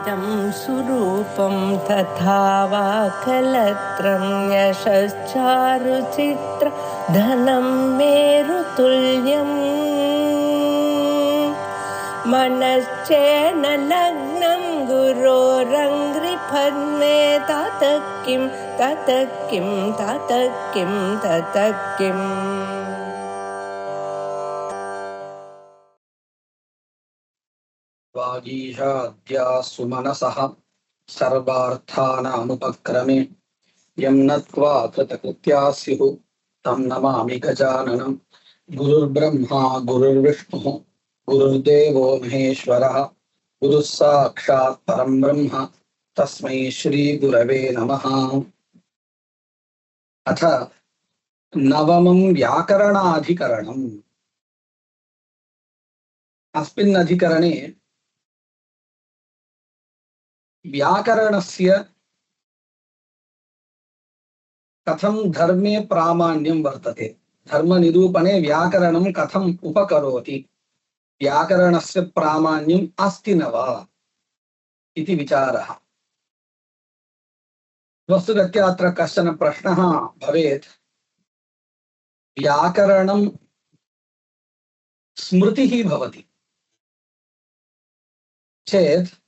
इदं सुरूपं तथा वा कलत्रं यशश्चारुचित्र धनं मेरुतुल्यम् मनश्चेन लग्नं गुरोरङ्घ्रिपद्मे ततः किं ततः किं ततः किं ततः किम् वागीशाद्या सुमनसः सर्वार्थानामुपक्रमे यं नत्वा कृतकृत्या स्युः तं नमामि गजाननं। गुरुर्ब्रह्मा गुरुर्विष्णुः गुरुर्देवो महेश्वरः गुरुः साक्षात् परं ब्रह्म तस्मै श्री गुरवे नमः। अथ नवमं व्याकरणाधिकरणम्। अस्मिन् अधिकरणे व्याकरणस्य कथं धर्मे प्रामाण्यं वर्तते, धर्मनिरूपणे व्याकरणं कथम् उपकरोति, व्याकरणस्य प्रामाण्यम् अस्ति न वा इति विचारः। वस्तुतः अत्र कश्चन प्रश्नः भवेत्, व्याकरणं स्मृतिः भवति चेत्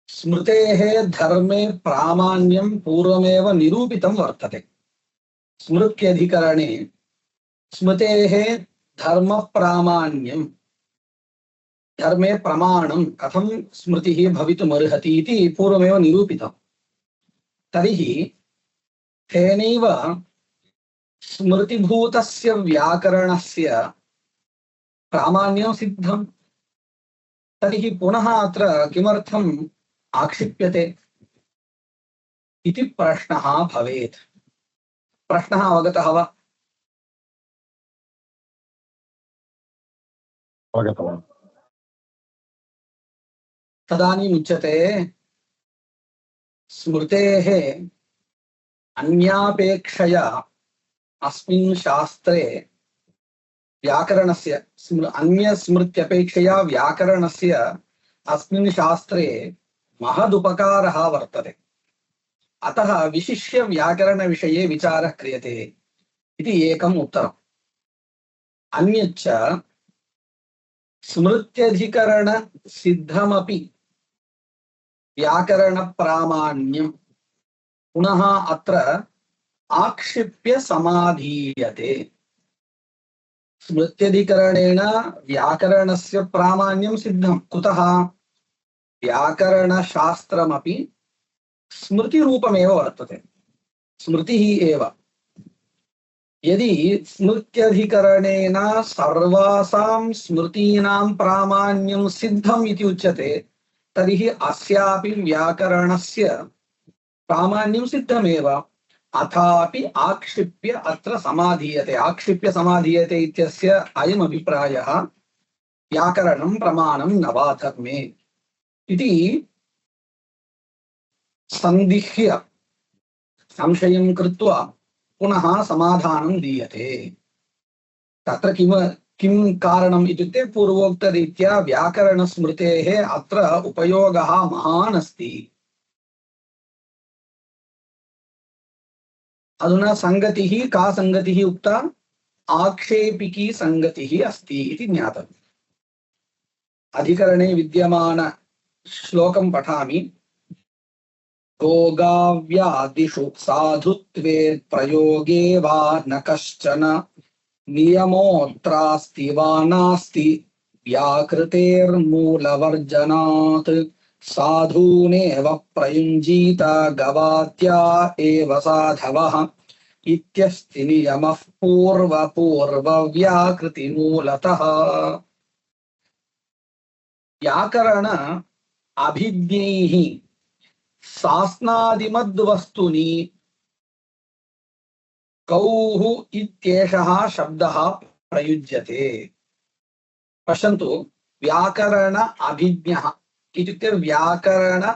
स्मृतेः धर्मे प्रामाण्यं पूर्वमेव निरूपितं वर्तते। स्मृत्यधिकरणे स्मृतेः धर्म प्रामाण्यं, धर्मे प्रमाणं कथं स्मृतिः भवितुमर्हति इति पूर्वमेव निरूपितं। तर्हि तेनैव स्मृतिभूतस्य व्याकरणस्य प्रामाण्यं सिद्धं। तर्हि पुनः अत्र किमर्थम् आक्षिप्यते इति प्रश्नः भवेत्। प्रश्नः अवगतः वा? अवगतवान्। तदानीम् उच्यते स्मृतेः अन्यापेक्षया अस्मिन् शास्त्रे व्याकरणस्य अन्यस्मृत्यपेक्षया व्याकरणस्य अस्मिन् शास्त्रे महदुपकारः वर्तते। अतः विशिष्य व्याकरणविषये विचारः क्रियते इति एकम् उत्तरम्। अन्यच्च स्मृत्यधिकरण सिद्धमपि व्याकरणप्रामाण्यं पुनः अत्र आक्षिप्य समाधीयते। स्मृत्यधिकरणेन व्याकरणस्य प्रामाण्यं सिद्धं। कुतः? व्याकरणशास्त्रमपि स्मृतिरूपमेव वर्तते, स्मृतिः एव। यदि स्मृत्यधिकरणेन सर्वासां स्मृतीनां प्रामाण्यं सिद्धम् इति उच्यते तर्हि अस्यापि व्याकरणस्य प्रामाण्यं सिद्धमेव। अथापि आक्षिप्य अत्र समाधीयते। आक्षिप्य समाधीयते इत्यस्य अयम् अभिप्रायः, व्याकरणं प्रमाणं न वा धर्मे इति सन्दिह्य संशयं कृत्वा पुनः समाधानं दीयते। तत्र किं कारणम् इत्युक्ते पूर्वोक्तरीत्या व्याकरणस्मृतेः अत्र उपयोगः महान् अस्ति। अधुना संगतिः का संगतिः उक्ता? आक्षेपिकी संगतिः अस्ति इति ज्ञातव्यम्। अधिकरणे विद्यमान श्लोकं पठामि। रोगाव्यादिषु साधुत्वे प्रयोगे वा न कश्चन नियमोऽत्रास्ति वा नास्ति व्याकृतेर्मूलवर्जनात् साधूनेव प्रयुञ्जीत गवाद्या एव साधवः इत्यस्ति नियमः पूर्वव्याकृतिमूलतः। व्याकरण अभिज्ञैः सास्नादिमद्वस्तुनि कौः इत्येषः शब्दः प्रयुज्यते। पश्यन्तु, व्याकरण अभिज्ञः इत्युक्ते व्याकरण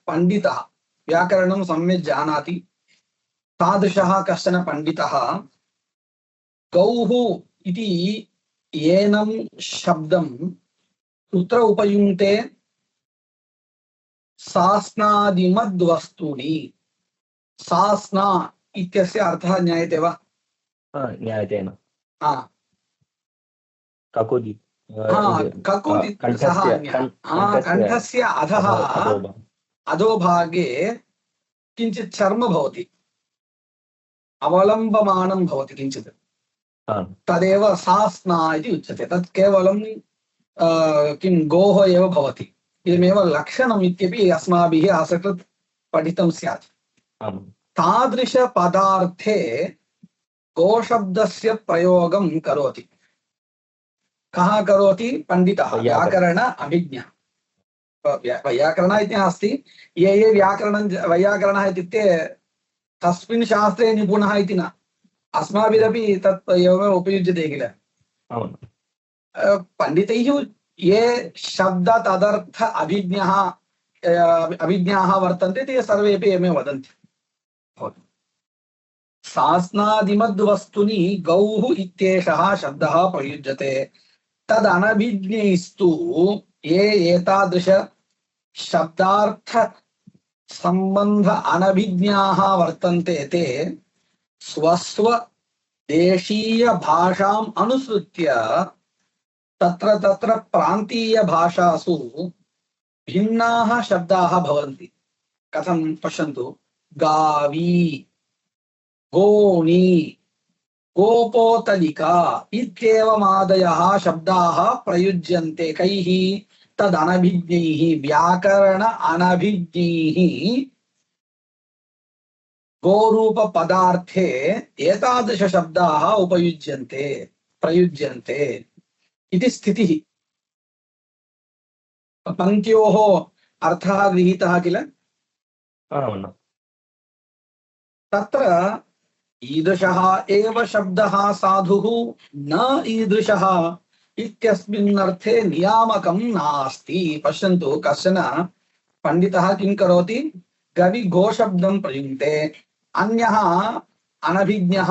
पंडितः, व्याकरणं सम्यक् जानाति तादृशः कश्चन पंडितः गौः इति एनं शब्दं कुत्र उपयुङ्क्ते? सास्नादिमद्वस्तूनि। सास्ना इत्यस्य अर्थः ज्ञायते वा? ज्ञायते न। ककुदि सः कण्ठस्य अधः अधोभागे किञ्चित् चर्म भवति, अवलम्बमानं भवति किञ्चित्, तदेव सास्ना इति उच्यते। तत् केवलं किं गोः एव भवति। इदमेव लक्षणम् इत्यपि अस्माभिः असकृत् पठितं स्यात्। तादृशपदार्थे गोशब्दस्य प्रयोगं करोति। कः करोति? पण्डितः, व्याकरण अभिज्ञः। वैयाकरण इति नास्ति, ये वैयाकरणः इत्युक्ते तस्मिन् शास्त्रे निपुणः इति न, अस्माभिरपि तत् एवमेव उपयुज्यते किल। पण्डितैः ये शब्द तदर्थ अभिज्ञाः वर्तन्ते ते सर्वेपि एवमेव वदन्ति। सास्नादिमद्वस्तुनि गौः इत्येषः शब्दः प्रयुज्यते। तदनभिज्ञैस्तु ये एतादृश शब्दार्थ संबंध अनभिज्ञाः वर्तन्ते ते स्वस्व देशीय भाषाम् अनुसृत्य तत्र तत्र प्रान्तीय भाषासु भिन्नाः शब्दाः भवन्ति। कथं पश्यन्तु, गावी, गोणी, गोपोतलिका इत्येवमादयः शब्दाः प्रयुज्यन्ते। कैः? तदनभिज्ञैः, व्याकरण अनभिज्ञैः गोरूप पदार्थे एतादृश शब्दाः उपयुज्यन्ते, प्रयुज्यन्ते इति स्थितिः। पङ्क्त्योः अर्थः गृहीतः किल? तत्र ईदृशः एव शब्दः साधुः न ईदृशः इत्यस्मिन् अर्थे नियामकं नास्ति। पश्यन्तु, कश्चन पण्डितः किं करोति? गवि गोशब्दं प्रयुङ्क्ते, अन्यः अनभिज्ञः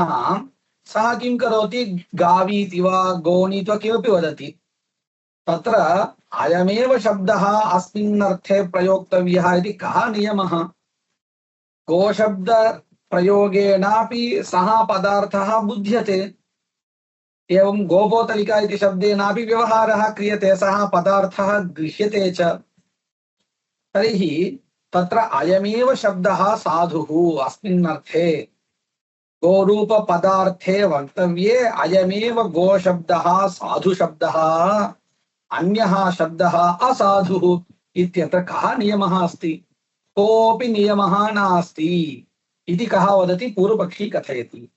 सः किं करोति? गावीति वा गोणी वा किमपि वदति। तत्र अयमेव शब्दः अस्मिन् अर्थे प्रयोक्तव्यः इति कः नियमः? गोशब्द प्रयोगेनापि सः पदार्थः बुध्यते, एवं गोपोतलिका इति शब्देनापि व्यवहारः क्रियते, सः पदार्थः गृह्यते च। तर्हि तत्र अयमेव शब्दः साधुः अस्मिन् अर्थे गोरूप पदार्थे वक्तव्ये अयमेव गोशब्दः साधुशब्दः, अन्यः शब्दः असाधुः इत्यत्र कः नियमः अस्ति? कोऽपि नियमः नास्ति इति कः वदति? पूर्वपक्षी कथयति।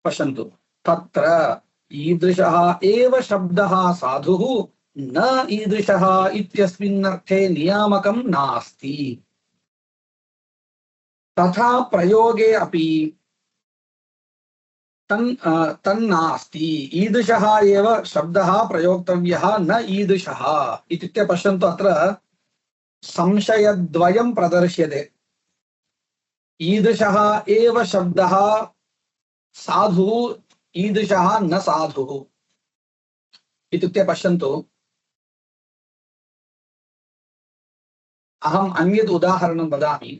पश्यन्तु, तत्र ईदृशः एव शब्दः साधुः न ईदृशः इत्यस्मिन् अर्थे नियामकं नास्ति। तथा प्रयोगे अपि तन्नास्ति। ईदृशः एव शब्दः प्रयोक्तव्यः न ईदृशः इत्युक्ते पश्यन्तु, अत्र संशयद्वयं प्रदर्श्यते। ईदृशः एव शब्दः साधुः, ईदृशः न साधुः इत्युक्ते पश्यन्तु, अहम् अन्यत् उदाहरणं वदामि।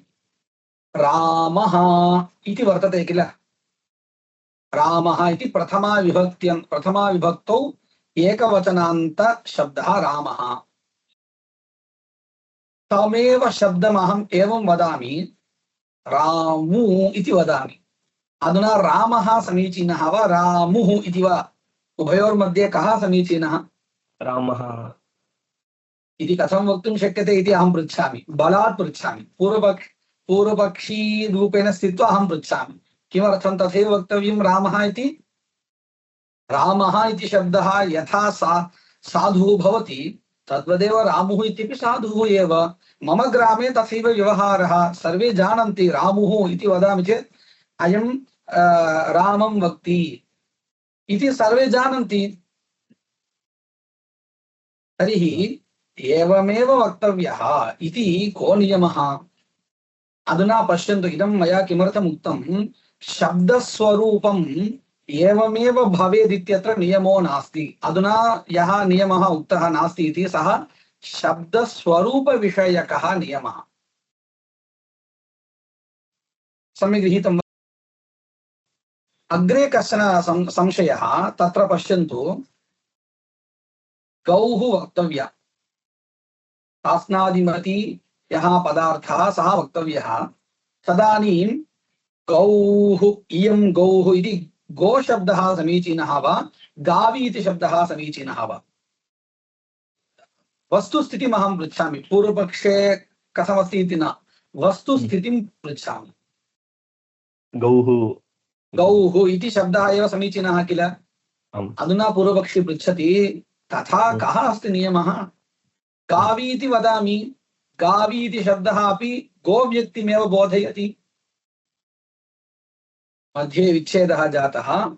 रामः इति वर्तते किल? रामः इति प्रथमा विभक्तौ एकवचनान्त शब्दः रामः। तमेव शब्दमहम् एवं वदामि, रामू इति वदामि। अधुना रामः समीचीनः वा रामुः इति वा? उभयोर्मध्ये कः समीचीनः? रामः इति कथं वक्तुं शक्यते इति अहं पृच्छामि, बलात् पृच्छामि। पूर्वपक्षी रूपेण स्थित्वा अहं पृच्छामि, किमर्थं तथैव वक्तव्यं रामः इति? रामः इति शब्दः यथा साधुः भवति तद्वदेव रामुः इत्यपि साधुः एव। मम ग्रामे तथैव व्यवहारः, सर्वे जानन्ति। रामुः इति वदामि चेत् अयं रामं वक्ति इति सर्वे जानन्ति। तर्हि एवमेव वक्तव्यः इति को नियमः? अधुना पश्यन्तु, इदं मया किमर्थम् उक्तं? शब्दस्वरूपम् एवमेव भवेदित्यत्र नियमो नास्ति। अधुना यः नियमः उक्तः नास्ति इति सः शब्दस्वरूपविषयकः नियमः। सम्यक् गृहीतं वा? अग्रे कश्चन संशयः तत्र पश्यन्तु। गौः वक्तव्या, तास्नादिमति यः पदार्थः सः वक्तव्यः। तदानीं गौः, इयं गौः इति गोशब्दः समीचीनः वा गावी इति शब्दः समीचीनः वा? वस्तुस्थितिम् अहं पृच्छामि, पूर्वपक्षे कथमस्ति इति न, वस्तुस्थितिं पृच्छामि। गौः इति शब्दः एव समीचीनः किल? अधुना पूर्वपक्षी पृच्छति तथा कः अस्ति नियमः? गावी इति वदामि, गावी इति शब्दः अपि गोव्यक्तिमेव बोधयति। मध्ये विच्छेदः जातः।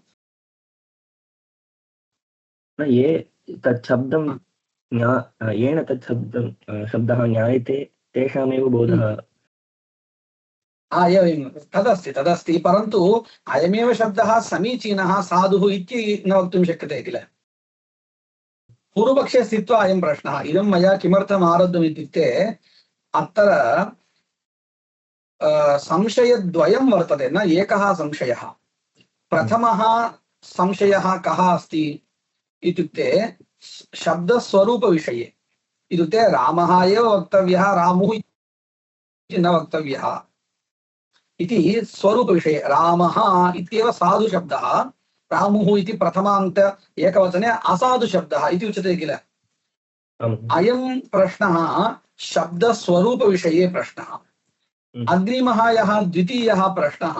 ये तच्छब्दं येन शब्दः ज्ञायते तेषामेव बोधः। एवं तदस्ति परन्तु अयमेव शब्दः समीचीनः साधुः इति न वक्तुं शक्यते किल? पूर्वपक्षे स्थित्वा अयं प्रश्नः। इदं मया किमर्थम् आरब्धम् इत्युक्ते अत्र संशयद्वयं वर्तते, न एकः संशयः। प्रथमः संशयः कः अस्ति इत्युक्ते शब्दस्वरूपविषये। इत्युक्ते रामः एव वक्तव्यः, रामुः इति न वक्तव्यः इति स्वरूपविषये। रामः इत्येव साधुशब्दः, रामुः इति प्रथमान्त एकवचने असाधुशब्दः इति उच्यते किल? अयं प्रश्नः शब्दस्वरूपविषये प्रश्नः। अग्रिमः यः द्वितीयः प्रश्नः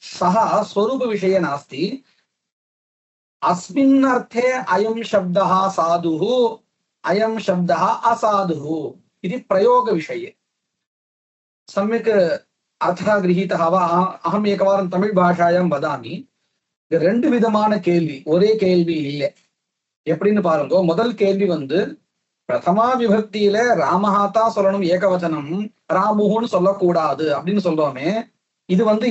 सः स्वरूपविषये नास्ति। अस्मिन् अर्थे अयं शब्दः साधुः, अयं शब्दः असाधुः इति प्रयोगविषये। सम्यक् अर्थः गृहीतः वा? अहम् एकवारं तमिळ் भाषायां वदामि. ரெண்டு விதமான கேள்வி, ஒரே கேள்வி இல்லை. எப்படின்னு பாருங்க. முதல் கேள்வி பிரதமா விபக்தியில ராமஹா தான் சொல்லணும் ஏகவச்சனம், ராமுன்னு சொல்லக்கூடாது அப்படின்னு சொல்றோமே. இது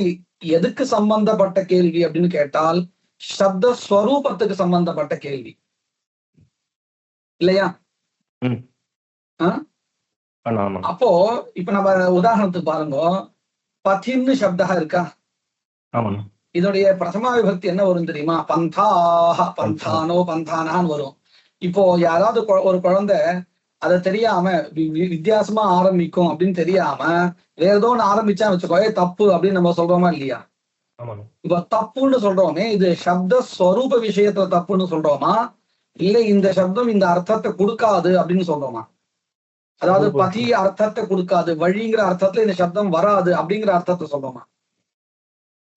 எதுக்கு சம்பந்தப்பட்ட கேள்வி அப்படின்னு கேட்டால் சப்த ஸ்வரூபத்துக்கு சம்பந்தப்பட்ட கேள்வி இல்லையா? அப்போ இப்ப நம்ம உதாரணத்துக்கு பாருங்க. பதின்னு சப்தா இருக்கா? இதோடைய பிரதமா விபக்தி என்ன வரும் தெரியுமா? பந்தாக, பந்தானோ, பந்தானான்னு வரும். இப்போ யாராவது ஒரு குழந்தை அதை தெரியாம வித்தியாசமா ஆரம்பிக்கும் அப்படின்னு தெரியாம வேற ஏதோ ஒன்று ஆரம்பிச்சா வச்சுக்கோ, தப்பு அப்படின்னு நம்ம சொல்றோமா இல்லையா? இப்ப தப்புன்னு சொல்றோமே, இது சப்த ஸ்வரூப விஷயத்துல தப்புன்னு சொல்றோமா, இல்லை இந்த சப்தம் இந்த அர்த்தத்தை கொடுக்காது அப்படின்னு சொல்றோமா? அதாவது பதி அர்த்தத்தை கொடுக்காது, வழிங்கிற அர்த்தத்துல இந்த சப்தம் வராது அப்படிங்கிற அர்த்தத்தை சொல்றோமா?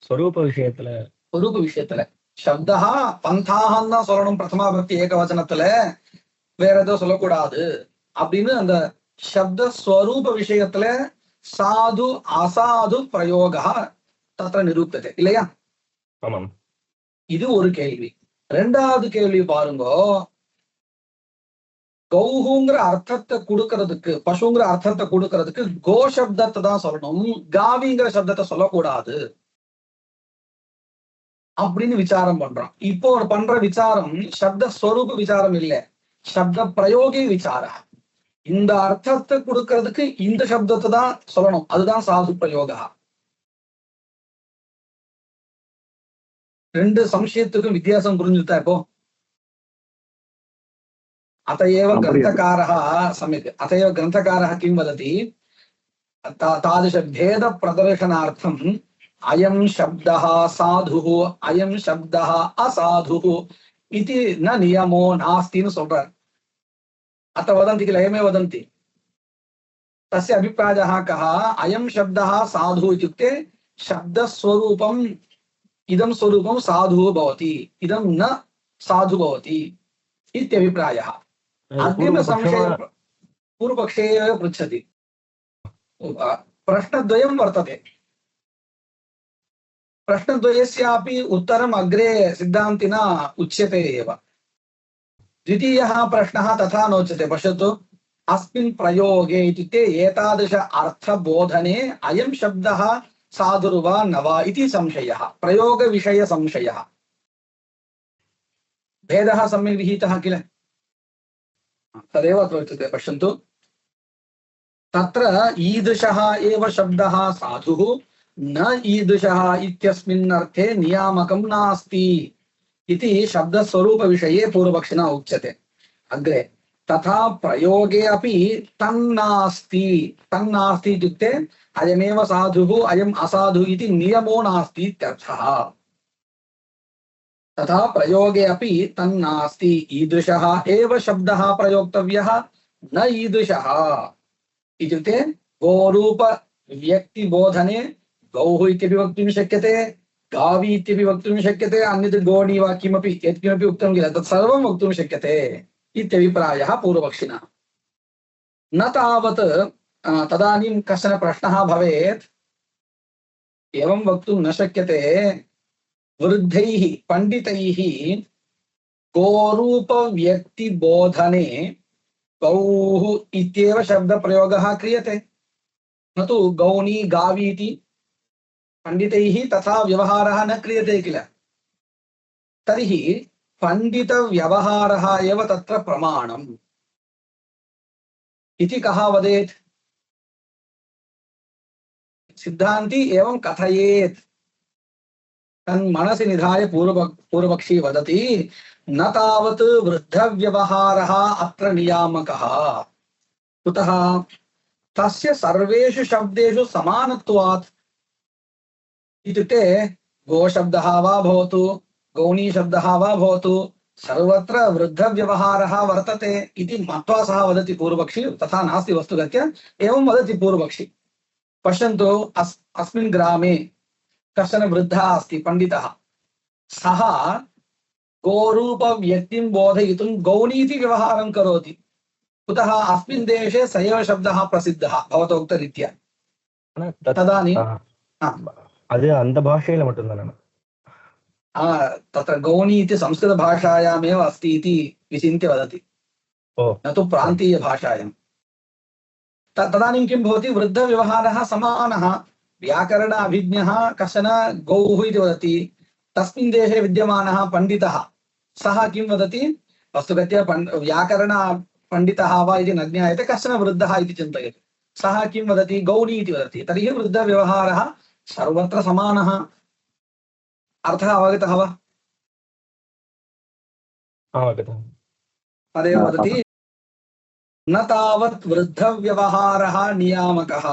ஸ்வரூப விஷயத்துல சப்தா பந்தாகன்னு தான் சொல்லணும் பிரதமா பக்தி ஏகவச்சனத்துல, வேற ஏதோ சொல்லக்கூடாது அப்படின்னு அந்த சப்த ஸ்வரூப விஷயத்துல சாது அசாது பிரயோகா தத்திர நிரூபித்தது இல்லையா? இது ஒரு கேள்வி. ரெண்டாவது கேள்வி பாருங்க. கௌஹுங்கிற அர்த்தத்தை கொடுக்கறதுக்கு, பசுங்கிற அர்த்தத்தை கொடுக்கறதுக்கு கோ சப்தத்தை தான் சொல்லணும், காவிங்கிற சப்தத்தை சொல்லக்கூடாது அப்படின்னு விசாரம் பண்றோம். இப்போ பண்ற விசாரம் சப்த ஸ்வரூப விசாரம் இல்ல, சப்த பிரயோகி விசாரம். இந்த அர்த்தத்தை கொடுக்கறதுக்கு இந்த சப்தத்தை தான் சொல்லணும், அதுதான் சாது பிரயோகா. ரெண்டு சம்சயத்துக்கும் வித்தியாசம் புரிஞ்சுட்டா இப்போ? अतएव ग्रंथकारः सम्यक् अतएव ग्रंथकारः किं वदति? तादृश भेद प्रदर्शनार्थम् अयं शब्दः साधुः अयं शब्दः असाधुः इति न नियमो नास्ति नु सोल्रार. अत वदन्ति किल, अयमेव वदन्ति. तस्य अभिप्रायः कः? अयं शब्दः साधुः इत्युक्ते शब्दस्वरूपम् इदं स्वरूपं साधुः भवति, इदं न साधु भवति इत्यभिप्रायः. अग्रिम संशय पूर्वपक्षे एव पृच्छति. प्रश्नद्वयं वर्तते. प्रश्नद्वयस्यापि उत्तरम् अग्रे सिद्धान्तिना उच्यते एव. द्वितीयः प्रश्नः तथा नोच्यते. पश्यतु, अस्मिन् प्रयोगे इत्युक्ते एतादृश अर्थबोधने अयं शब्दः साधुर्वा न वा इति संशयः, प्रयोगविषय संशयः. भेदः सम्यक् विहितः किल? तदेव अत्र उच्यते। पश्यन्तु, तत्र ईदृशः एव शब्दः साधुः, न ईदृशः इत्यस्मिन् अर्थे नियामकं नास्ति इति शब्दस्वरूपविषये पूर्वपक्षिणा उच्यते। अग्रे तथा प्रयोगे अपि तन्नास्ति। तन्नास्ति इत्युक्ते अयमेव साधुः अयम् असाधुः इति नियमो नास्ति इत्यर्थः। तथा प्रयोगे अपि तन्नास्ति। ईदृशः एव शब्दः प्रयोक्तव्यः, न ईदृशः इत्युक्ते गोरूप व्यक्तिबोधने गौः इत्यपि वक्तुं शक्यते, गावी इत्यपि वक्तुं शक्यते, अन्यत् गोणी वा किमपि यत्किमपि उक्तं किल तत्सर्वं वक्तुं शक्यते इत्यभिप्रायः पूर्वपक्षिणः। न तावत् तदानीं कश्चन प्रश्नः भवेत्, एवं वक्तुं न शक्यते वृद्धैः पंडितैः गोरूप व्यक्तिबोधने गौः इत्येव शब्दप्रयोगः क्रियते, न तु गौणी गावी इति पंडितैः तथा व्यवहारः न क्रियते किल। तर्हि पंडित व्यवहारः एव तत्र प्रमाणम् इति कः वदेत्? सिद्धान्ती एवं कथयेत्। तन्मनसि निधाय पूर्वपक्षी वदति न तावत् वृद्धव्यवहारः अत्र नियामकः। कुतः? तस्य सर्वेषु शब्देषु समानत्वात्। इत्युक्ते गोशब्दः वा भवतु, गौणी शब्दः वा भवतु, सर्वत्र वृद्धव्यवहारः वर्तते इति मत्वा सः वदति पूर्वपक्षी। तथा नास्ति वस्तुगत्या, एवं वदति पूर्वपक्षी। पश्यन्तु, अस्मिन् ग्रामे कश्चन वृद्धः अस्ति, पंडितः। सः गोरूप व्यक्तिं बोधयितुं गौनीति व्यवहारं करोति। कुतः? अस्मिन् देशे स एव शब्दः प्रसिद्धः भवतोक्तरीत्या। तदानीं அது அந்த பாஷையில மட்டும்தானே? तत्र गौणी इति संस्कृतभाषायामेव अस्ति इति विचिन्त्य वदति, न तु प्रान्तीयभाषायां। तदानीं किं भवति? वृद्धव्यवहारः समानः। व्याकरण अभिज्ञः कश्चन गौः इति वदति, तस्मिन् देशे विद्यमानः पंडितः सः किं वदति? वस्तुगत्या व्याकरण पंडितः वा इति न ज्ञायते, कश्चन वृद्धः इति चिन्तयति, सः किं वदति? गौणी इति वदति। तर्हि वृद्धव्यवहारः सर्वत्र समानः। अर्थः अवगतः वा? अवगतः। तदेव वदति न तावत् वृद्धव्यवहारः नियामकः,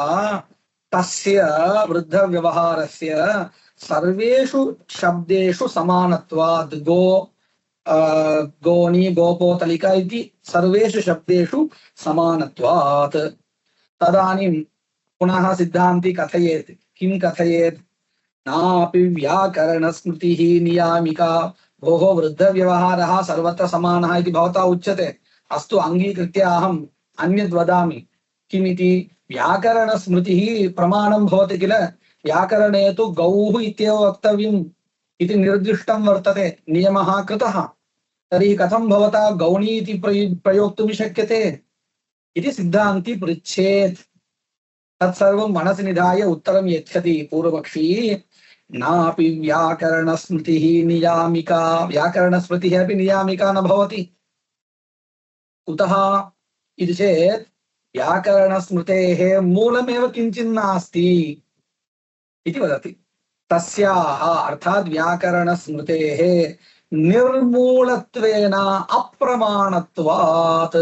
तस्य वृद्धव्यवहारस्य सर्वेषु शब्देषु समानत्वात्। गोणी गोपोतलिका इति सर्वेषु शब्देषु समानत्वात्। तदानीं पुनः सिद्धान्ती कथयेत्। किं कथयेत्? नापि व्याकरणस्मृतिः नियामिका। भोः, वृद्धव्यवहारः सर्वत्र समानः इति भवता उच्यते। अस्तु, अङ्गीकृत्य अहम् अन्यद् वदामि। किमिति? व्याकरणस्मृतिः प्रमाणं भवति किल। व्याकरणे तु गौः इत्येव वक्तव्यम् इति निर्दिष्टं वर्तते, नियमः कृतः। तर्हि कथं भवता गौणी इति प्रयोक्तुं शक्यते इति सिद्धान्ती पृच्छेत्। तत्सर्वं मनसि निधाय उत्तरं यच्छति पूर्वपक्षी। नापि व्याकरणस्मृतिः नियामिका। व्याकरणस्मृतिः अपि नियामिका न भवति। कुतः इति चेत् व्याकरणस्मृतेः मूलमेव किञ्चिन्नास्ति इति वदति। तस्याः अर्थात् व्याकरणस्मृतेः निर्मूलत्वेन अप्रमाणत्वात्।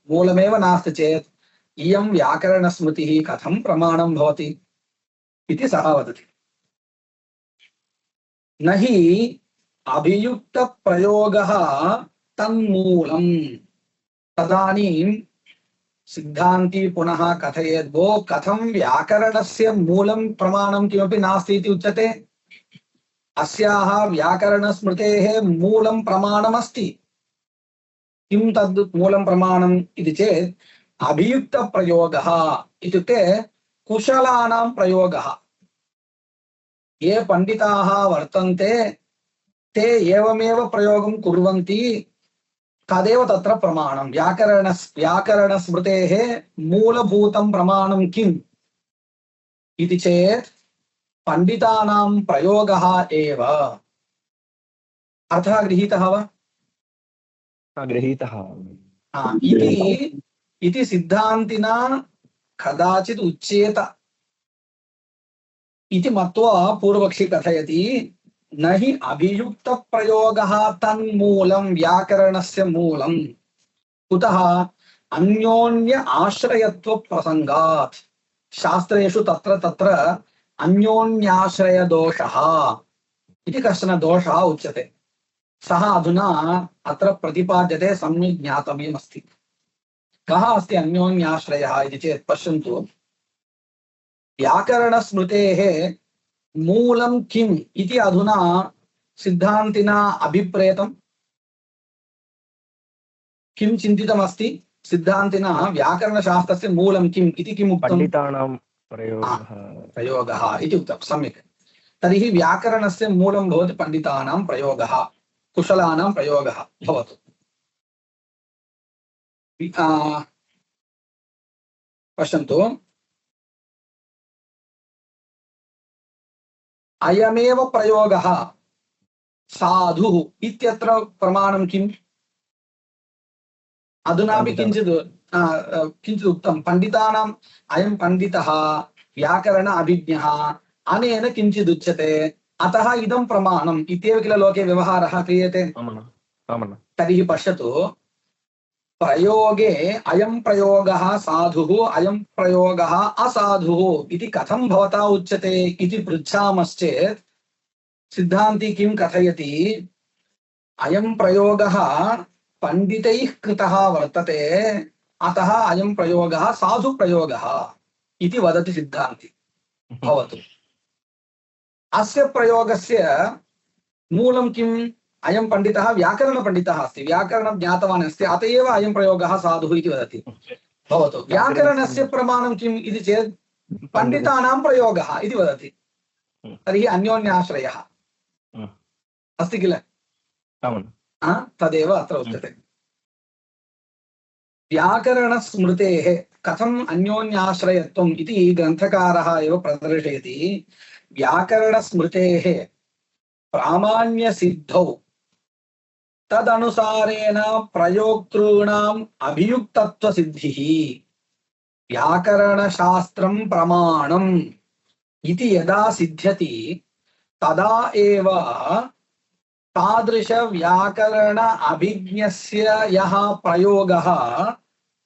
मूलमेव नास्ति चेत् इयं व्याकरणस्मृतिः कथं प्रमाणं भवति इति सः वदति। न हि अभियुक्तप्रयोगः तन्मूलम्। तदानीं सिद्धान्ती पुनः कथयेत्, भो, कथं व्याकरणस्य मूलं प्रमाणं किमपि नास्ति इति उच्यते? अस्याः व्याकरणस्मृतेः मूलं प्रमाणमस्ति। किं तद् मूलं प्रमाणम् इति चेत् अभियुक्तप्रयोगः इत्युक्ते कुशलानां प्रयोगः। ये पंडिताः वर्तन्ते ते एवमेव प्रयोगं कुर्वन्ति, तदेव तत्र प्रमाणं। व्याकरणस्मृतेः मूलभूतं प्रमाणं किम् इति चेत् पंडितानां प्रयोगः एव। अर्थः गृहीतः वा? गृहीतः। इति सिद्धान्तिना कदाचित् उच्येत इति मत्वा पूर्वपक्षी कथयति न हि अभियुक्तप्रयोगः तन्मूलं व्याकरणस्य मूलं कुतः अन्योन्य आश्रयत्व प्रसंगात् शास्त्रेषु तत्र तत्र अन्योन्याश्रय दोषः इति कश्चन दोषः उच्यते सः अधुना अत्र प्रतिपाद्यते सम्यक् ज्ञातव्यमस्ति कः अस्ति अन्योन्याश्रयः इति चेत् पश्यन्तु व्याकरणस्मृतेः मूलं किम् इति अधुना सिद्धान्तिना अभिप्रेतं किं चिन्तितमस्ति सिद्धान्तिना व्याकरणशास्त्रस्य मूलं किम् इति किम् उक्तं पण्डितानां प्रयोगः इति उक्तं सम्यक् तर्हि व्याकरणस्य मूलं भवति पण्डितानां प्रयोगः कुशलानां प्रयोगः भवतु पश्यन्तु अयमेव प्रयोगः साधुः इत्यत्र प्रमाणं किम् अधुनापि किञ्चित् उक्तं पण्डितानाम् अयं पण्डितः व्याकरण अभिज्ञः अनेन किञ्चित् उच्यते अतः इदं प्रमाणम् इत्येव किल लोके व्यवहारः क्रियते तर्हि पश्यतु प्रयोगे अयं प्रयोगः साधुः अयं प्रयोगः असाधुः इति कथं भवता उच्यते इति पृच्छामश्चेत् सिद्धान्ती किं कथयति अयं प्रयोगः पंडितैः कृतः वर्तते अतः अयं प्रयोगः साधु प्रयोगः इति वदति सिद्धान्ती भवतु अस्य प्रयोगस्य मूलं किम् अयं पंडितः व्याकरण पंडितः अस्ति व्याकरणं ज्ञातवान् अस्ति अत एव अयं प्रयोगः साधुः इति वदति भवतु व्याकरणस्य प्रमाणं किम् इति चेत् पंडितानां प्रयोगः इति वदति तर्हि अन्योन्याश्रयः अस्ति किल तदेव अत्र उच्यते व्याकरणस्मृतेः कथम् अन्योन्याश्रयत्वम् इति ग्रन्थकारः एव प्रदर्शयति व्याकरणस्मृतेः प्रामाण्यसिद्धौ तदनुसारेण प्रयोक्तॄणाम् अभियुक्तत्वसिद्धिः व्याकरणशास्त्रं प्रमाणम् इति यदा सिद्ध्यति तदा एव तादृश व्याकरण अभिज्ञस्य यः प्रयोगः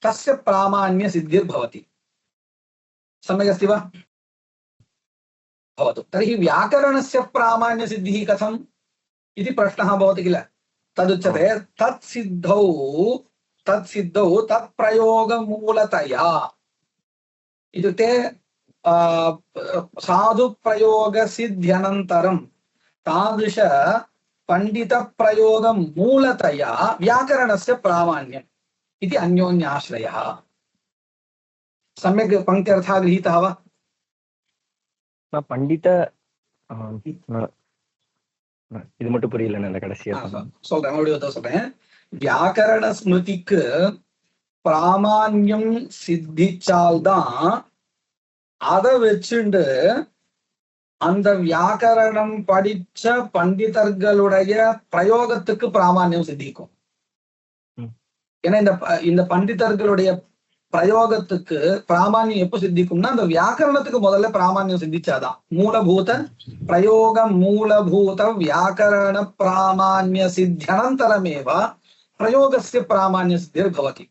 तस्य प्रामाण्य सिद्धिर्भवति सम्यक् अस्ति वा भवतु तर्हि व्याकरणस्य प्रामाण्य सिद्धिः कथम् इति प्रश्नः भवति किल तदुच्यते तत्सिद्धौ तत्प्रयोगमूलतया इत्युक्ते साधुप्रयोगसिद्ध्यनन्तरं तादृश पंडित प्रयोग मूलतया व्याकरणस्य प्रामाण्यम् इति अन्योन्याश्रयः सम्यक् पंक्त्यर्थः गृहीतः वा पंडित இது மட்டும் புரியல அந்த கடைசியா சொல்றேன் மறுபடியும் சொல்றேன் வியாக்கரண ஸ்மிருதிக்கு பிராமான்யம் சித்திச்சால்தான் அதை வச்சுண்டு அந்த வியாக்கரணம் படிச்ச பண்டிதர்களுடைய பிரயோகத்துக்கு பிராமான்யம் சித்திக்கும் ஏன்னா இந்த பண்டிதர்களுடைய பிரயோகத்துக்கு பிராமான்யம் எப்ப சித்திக்கும்னா அந்த வியாக்கரணத்துக்கு முதல்ல பிராமான்யம் சித்திச்சாதான் மூலபூத பிரயோக மூலபூத வியாக்கரண பிராமான்ய சித்தியனந்தரமேவ பிரயோகஸ்ய பிராமான்ய சித்திர்பவதி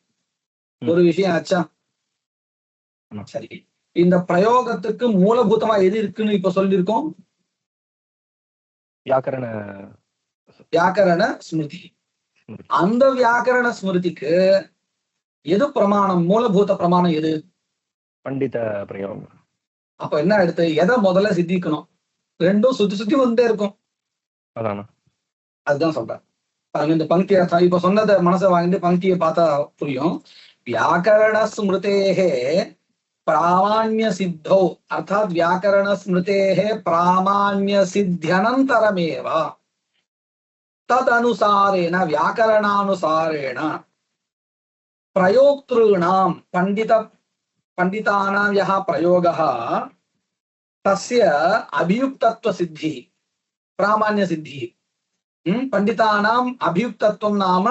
ஒரு விஷயம் ஆச்சா சரி இந்த பிரயோகத்துக்கு மூலபூதமா எது இருக்குன்னு இப்ப சொல்லியிருக்கோம் வியாக்கரண ஸ்மிருதி அந்த வியாக்கரண ஸ்மிருதிக்கு எது பிரமாணம் மூலபூத பிரமாணம் எது பண்டித பிரயோகம் அப்ப என்ன எடுத்து எதை முதல்ல சித்திக்கணும் ரெண்டும் சுத்தி சுத்தி வந்துட்டே இருக்கும் அதுதான் சொல்றேன் பாருங்க இந்த பங்கிய இப்ப சொன்னதை மனசை வாங்கிட்டு பங்கியை பார்த்தா புரியும் व्याकरण स्मृतेः प्रामाण्य सिद्धौ अर्थात व्याकरण स्मृतेः प्रामाण्य सिद्ध्यनन्तरमेव तदनुसारेण व्याकरणानुसारेण प्रयोक्तॄणां पंडितानां यः प्रयोगः तस्य अभियुक्तत्व सिद्धिः प्रामाण्य सिद्धिः पंडितानाम् अभियुक्तत्वं नाम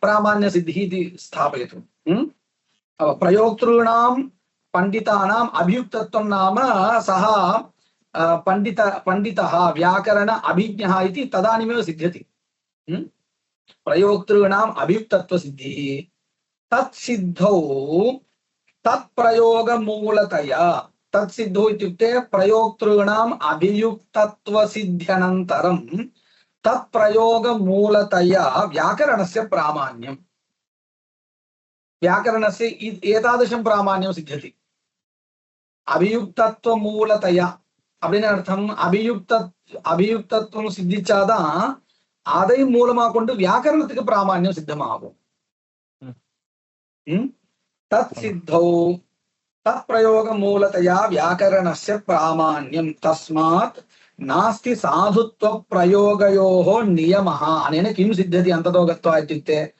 प्रामाण्यसिद्धिः इति स्थापयतु। प्रयोक्तॄणां पंडितानाम् अभियुक्तत्वं नाम सः पंडितः व्याकरण अभिज्ञः इति तदानीमेव सिद्ध्यति। प्रयोक्तॄणाम् अभियुक्तत्वसिद्धिः तत्सिद्धौ तत्प्रयोगमूलतया तत्सिद्धौ इत्युक्ते प्रयोक्तॄणाम् अभियुक्तत्वसिद्ध्यनन्तरं तत्प्रयोगमूलतया व्याकरणस्य प्रामाण्यम् व्याकरणस्य एतादृशं प्रामाण्यं सिद्ध्यति। अभियुक्तत्वमूलतया அப்படின்னு அர்த்தம் அபியுக்தத்துவம் சித்திச்சாதான் அதை மூலமா கொண்டு வியாக்கரணத்துக்கு பிராமாண்யம் சித்தமாகும். தத் சித்தௌ தத் பிரயோக மூலतया व्याकरणस्य प्रामाण्यं तस्मात् नास्ति साधुत्व प्रयोगयोः नियमः। अनेन किं सिद्ध्यति अन्ततो गत्वा इत्युक्ते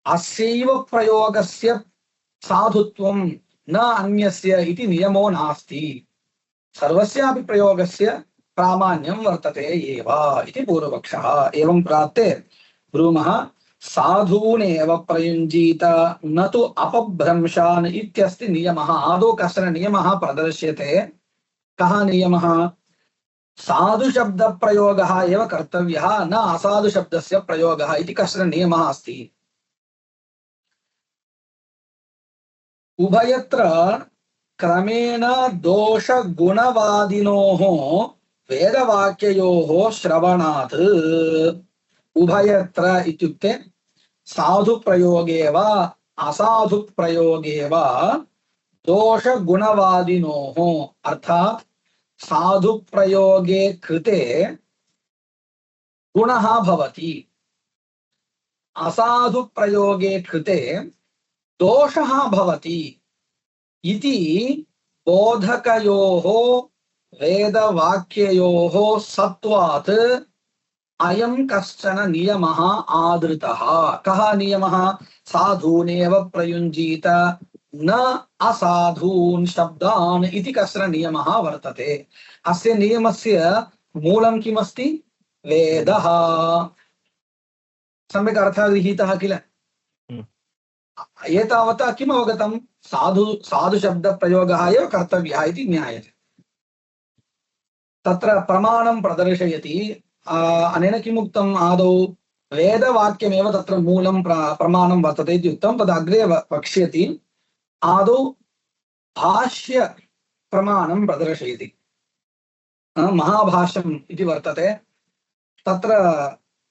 अस्यैव प्रयोगस्य साधुत्वं न अन्यस्य इति नियमो नास्ति। सर्वस्यापि प्रयोगस्य प्रामाण्यं वर्तते एव इति पूर्वपक्षः। एवं प्राप्ते ब्रूमः साधूनेव प्रयुञ्जीत न तु अपभ्रंशान् इत्यस्ति नियमः। आदौ कश्चन नियमः प्रदर्श्यते। कः नियमः? साधुशब्दप्रयोगः एव कर्तव्यः न असाधुशब्दस्य प्रयोगः इति कश्चन नियमः अस्ति। उभयत्र क्रमेण दोष गुणवादिनोः वेदवाक्ययोः श्रवणात् उभयत्र इत्युक्ते साधु प्रयोगे वा असाधु प्रयोगे वा दोष गुणवादिनोः अर्थात् साधु प्रयोगे कृते गुणः भवति असाधु प्रयोगे कृते दोषः भवति इति बोधकयोः वेदवाक्ययोः सत्वात् अयं कश्चन नियमः आदृतः। कः नियमः? साधूनेव प्रयुञ्जीत न असाधून् शब्दान् इति कश्चन नियमः वर्तते। अस्य नियमस्य मूलं किमस्ति? वेदः। सम्यक् अर्थः गृहीतः किल? एतावता किम् अवगतं? साधु शब्द प्रयोगः एव कर्तव्यः इति ज्ञायते। तत्र प्रमाणं प्रदर्शयति। अनेन किम् उक्तम्? आदौ वेदवाक्यमेव तत्र मूलं प्रमाणं वर्तते इति उक्तं। तद् अग्रे वक्ष्यति। आदौ भाष्य प्रमाणं प्रदर्शयति। महाभाष्यम् इति वर्तते। तत्र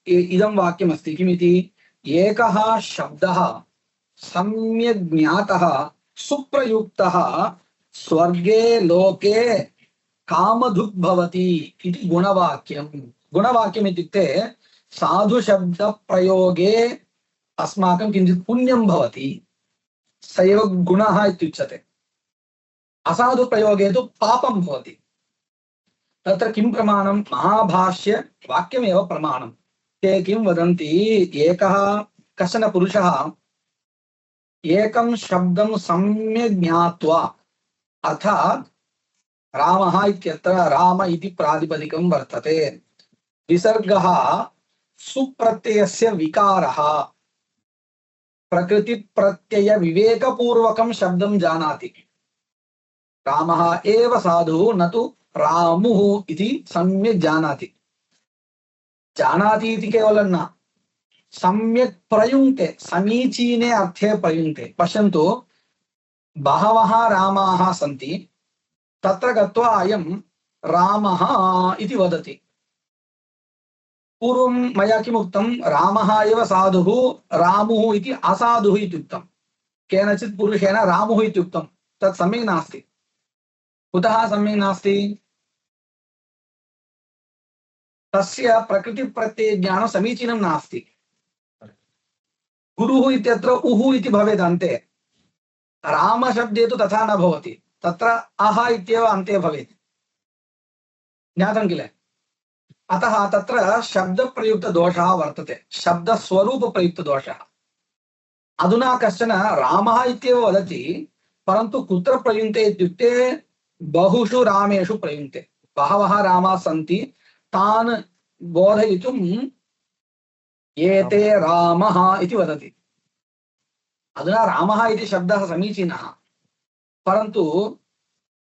इदं वाक्यमस्ति। किमिति? एकः शब्दः सम्यक् ज्ञातः सुप्रयुक्तः स्वर्गे लोके कामधुक् भवति इति गुणवाक्यम्। गुणवाक्यम् इत्युक्ते साधु शब्द प्रयोगे अस्माकं किञ्चित् पुण्यं भवति, स एव गुणः इत्युच्यते। असाधु प्रयोगे तु पापं भवति। तत्र किं प्रमाणं? महाभाष्य वाक्यमेव प्रमाणं। ते किं वदन्ति? एकः कश्चन पुरुषः एकं शब्दं सम्यक् ज्ञात्वा, अर्थात् रामः इत्यत्र राम इति प्रातिपदिकं वर्तते। विसर्गः सुप्रत्ययस्य विकारः। प्रकृतिप्रत्यय विवेकपूर्वकं शब्दं जानाति। रामः एव साधुः न तु रामुः इति सम्यक् जानाति। जानाति इति केवलं न, सम्यक् प्रयुङ्क्ते, समीचीने अर्थे प्रयुङ्क्ते। पश्यन्तु, बहवः रामाः सन्ति। तत्र गत्वा अयं रामः इति वदति। पूर्वं मया किम् उक्तं? रामः एव साधुः, रामुः इति असाधुः इति उक्तं। केनचित् पुरुषेण रामुः इति उक्तं। तत् सम्यक् नास्ति। कुतः सम्यक् नास्ति? तस्य प्रकृतिप्रत्ययज्ञानं समीचीनं नास्ति। गुरुः इत्यत्र उः इति भवेत् अन्ते। रामशब्दे तु तथा न भवति। तत्र अह इत्येव अन्ते भवेत्। ज्ञातं किल? अतः तत्र शब्दप्रयुक्तदोषः वर्तते, शब्दस्वरूपप्रयुक्तदोषः। अधुना कश्चन रामः इत्येव वदति, परन्तु कुत्र प्रयुङ्क्ते इत्युक्ते बहुषु रामेषु प्रयुङ्क्ते। बहवः रामाः सन्ति, तान् बोधयितुं एते रामः इति वदति। अधुना रामः इति शब्दः समीचीनः, परन्तु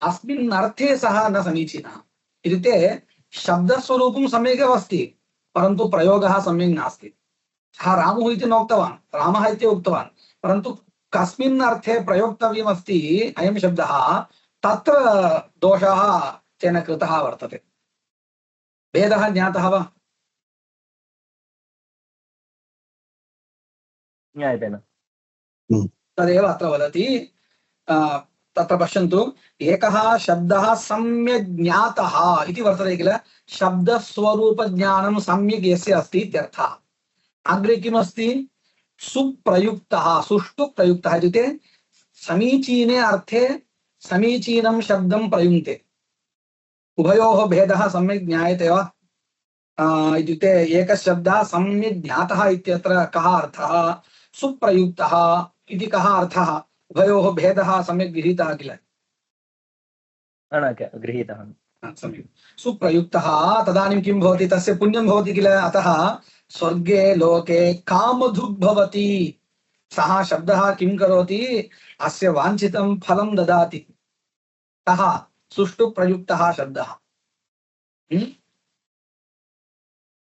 अस्मिन् अर्थे सः न समीचीनः। इत्युक्ते शब्दस्वरूपं सम्यगेव अस्ति, परन्तु प्रयोगः सम्यक् नास्ति। सः रामुः इति नोक्तवान्, रामः इति उक्तवान्, परन्तु कस्मिन् अर्थे प्रयोक्तव्यमस्ति अयं शब्दः, तत्र दोषः तेन कृतः वर्तते। भेदः ज्ञातः वा? ज्ञायते न। तदेव अत्र वदति। तत्र पश्यन्तु, एकः शब्दः सम्यक् ज्ञातः इति वर्तते किल, शब्दस्वरूपज्ञानं सम्यक् यस्य अस्ति इत्यर्थः। अग्रे किमस्ति? सुप्रयुक्तः, सुष्ठु प्रयुक्तः इत्युक्ते समीचीने अर्थे समीचीनं शब्दं प्रयुङ्क्ते। उभयोः भेदः सम्यक् ज्ञायते वा? इत्युक्ते एकः शब्दः सम्यक् ज्ञातः इत्यत्र कः अर्थः, सुप्रयुक्तः इति कः अर्थः? उभयोः भेदः सम्यक् गृहीतः किल? गृहीतः। सम्यक्। सुप्रयुक्तः तदानीं किं भवति? तस्य पुण्यं भवति किल। अतः स्वर्गे लोके कामधुग् भवति। सः शब्दः किं करोति? अस्य वाञ्छितं फलं ददाति। कः? सुष्ठु प्रयुक्तः शब्दः।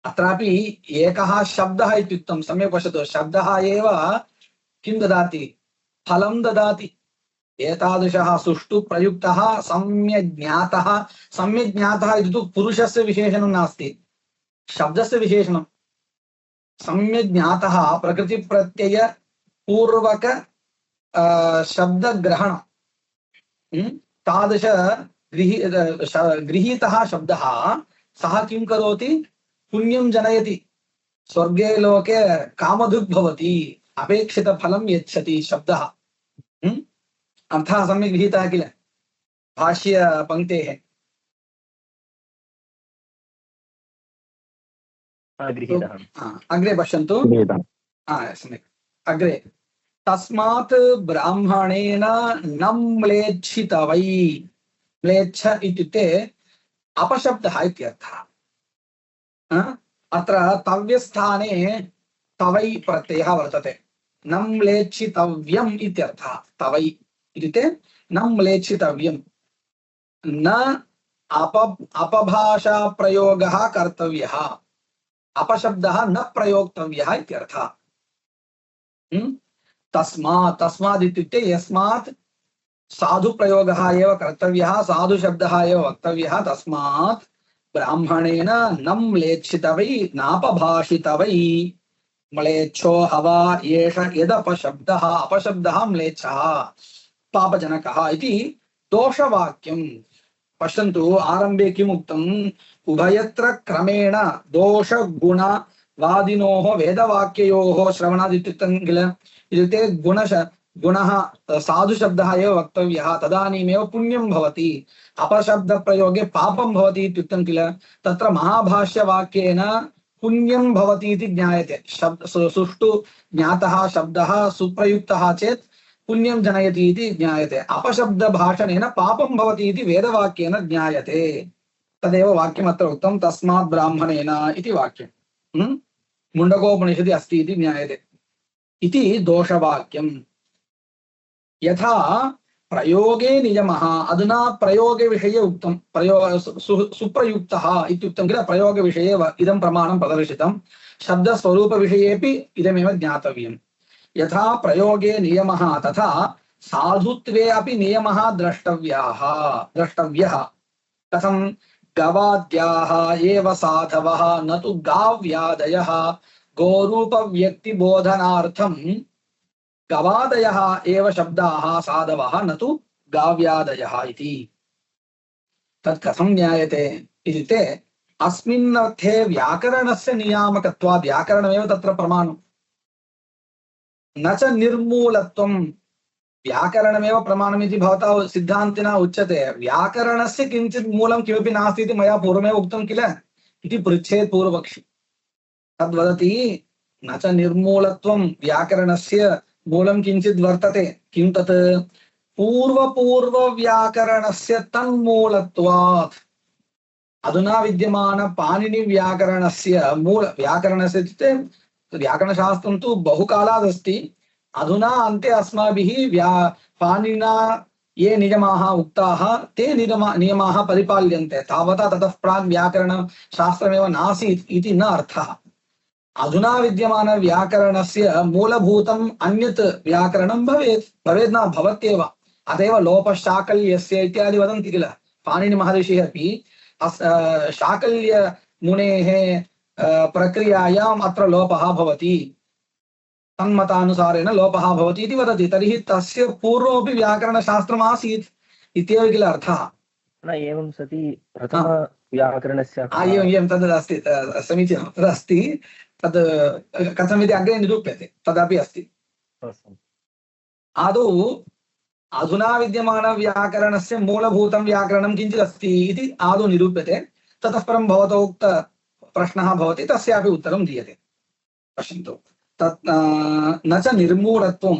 अत्रापि एकः शब्दः इत्युक्तं, सम्यक् पश्यतु, शब्दः एव किं ददाति? फलं ददाति। एतादृशः सुष्ठु प्रयुक्तः सम्यक् ज्ञातः। सम्यक् ज्ञातः इति तु पुरुषस्य विशेषणं नास्ति, शब्दस्य विशेषणं। सम्यक् ज्ञातः प्रकृतिप्रत्यय पूर्वक शब्दग्रहणं, तादृश गृहीतः शब्दः सः किं करोति? पुण्यं जनयति। स्वर्गे लोके कामधुग् भवति, अपेक्षितफलं यच्छति शब्दः। अर्थः सम्यक् गृहीतः किल भाष्यपङ्क्तेः? अग्रे पश्यन्तु। सम्यक्। अग्रे तस्मात् ब्राह्मणेन न म्लेच्छितवै। म्लेच्छ इत्युक्ते अपशब्दः इत्यर्थः। अत्र तव्यस्थाने तवै प्रत्ययः वर्तते। न म्लेच्छितव्यम् इत्यर्थः। तवै इत्युक्ते न म्लेच्छितव्यं, न अपभाषा प्रयोगः कर्तव्यः, अपशब्दः न प्रयोक्तव्यः इत्यर्थः। तस्मात्, तस्मात् इत्युक्ते यस्मात् साधु प्रयोगः एव कर्तव्यः, साधु शब्दः एव वक्तव्यः। तस्मात् ब्राह्मणेन न म्लेच्छितवै नापभाषितवै। म्लेच्छो हवा एष यदपशब्दः, अपशब्दः म्लेच्छः पापजनकः इति दोषवाक्यं। पश्यन्तु, आरम्भे किम् उक्तम्? उभयत्र क्रमेण दोषगुणवादिनोः वेदवाक्ययोः श्रवणात् इत्युक्तं किल। इत्युक्ते गुणः साधुशब्दः एव वक्तव्यः, तदानीमेव पुण्यं भवति। अपशब्दप्रयोगे पापं भवति इत्युक्तं किल। तत्र महाभाष्यवाक्येन पुण्यं भवति इति ज्ञायते। सुष्ठु ज्ञातः शब्दः सुप्रयुक्तः चेत् पुण्यं जनयति इति ज्ञायते। अपशब्दभाषणेन पापं भवति इति वेदवाक्येन ज्ञायते। तदेव वाक्यमत्र उक्तं, तस्मात् ब्राह्मणेन इति वाक्यं मुण्डकोपनिषदि अस्ति इति ज्ञायते। इति दोषवाक्यं। यथा प्रयोगे नियमः, अधुना प्रयोगे विषये उक्तं, सुप्रयुक्तः इत्युक्तं किल। प्रयोगविषये इदं प्रमाणं प्रदर्शितं, शब्दस्वरूपविषयेपि इदमेव ज्ञातव्यं। यथा प्रयोगे नियमः तथा साधुत्वे अपि नियमः द्रष्टव्यः। कथं? गवाद्याः एव साधवः न तु गाव्यादयः। गोरूपव्यक्तिबोधनार्थं गवादयः एव शब्दाः साधवः न तु गाव्यादयः इति। तत् कथं ज्ञायते इत्युक्ते अस्मिन् अर्थे व्याकरणस्य नियामकत्वात्, व्याकरणमेव तत्र प्रमाणम्। न च निर्मूलत्वं, व्याकरणमेव प्रमाणमिति भवता सिद्धान्तिना उच्यते। व्याकरणस्य किञ्चित् मूलं किमपि नास्ति इति मया पूर्वमेव उक्तं किल इति पृच्छेत् पूर्वपक्षी। तद्वदति न च निर्मूलत्वं, व्याकरणस्य मूलं किञ्चित् वर्तते। किं तत्? पूर्वव्याकरणस्य तन्मूलत्वात्। अधुना विद्यमान पाणिनि व्याकरणस्य मूल व्याकरणस्य इत्युक्ते व्याकरणशास्त्रं तु बहुकालादस्ति। अधुना अन्ते अस्माभिः पाणिनिना ये नियमाः उक्ताः ते नियमाः परिपाल्यन्ते। तावता ततः प्राक् व्याकरणशास्त्रमेव नासीत् इति न अर्थः। अधुना विद्यमान व्याकरणस्य मूलभूतम् अन्यत् व्याकरणं भवेत् न भवत्येव। अतएव लोपशाकल्यस्य इत्यादि वदन्ति किल। पाणिनिमहर्षिः अपि शाकल्यमुनेः प्रक्रियायाम् अत्र लोपः भवति, तन्मतानुसारेण लोपः भवति इति वदति। तर्हि तस्य पूर्वमपि व्याकरणशास्त्रम् आसीत् इत्येव किल अर्थः। न एवं सति प्रथम व्याकरणस्य एवं तदस्ति, समीचीनं तदस्ति। तद् कथमिति अग्रे निरूप्यते, तदपि अस्ति। आदौ अधुना विद्यमान व्याकरणस्य मूलभूतं व्याकरणं किञ्चित् अस्ति इति आदौ निरूप्यते। ततः परं भवतो उक्त प्रश्नः भवति, तस्यापि उत्तरं दीयते। पश्यन्तु, तत् न च निर्मूलत्वं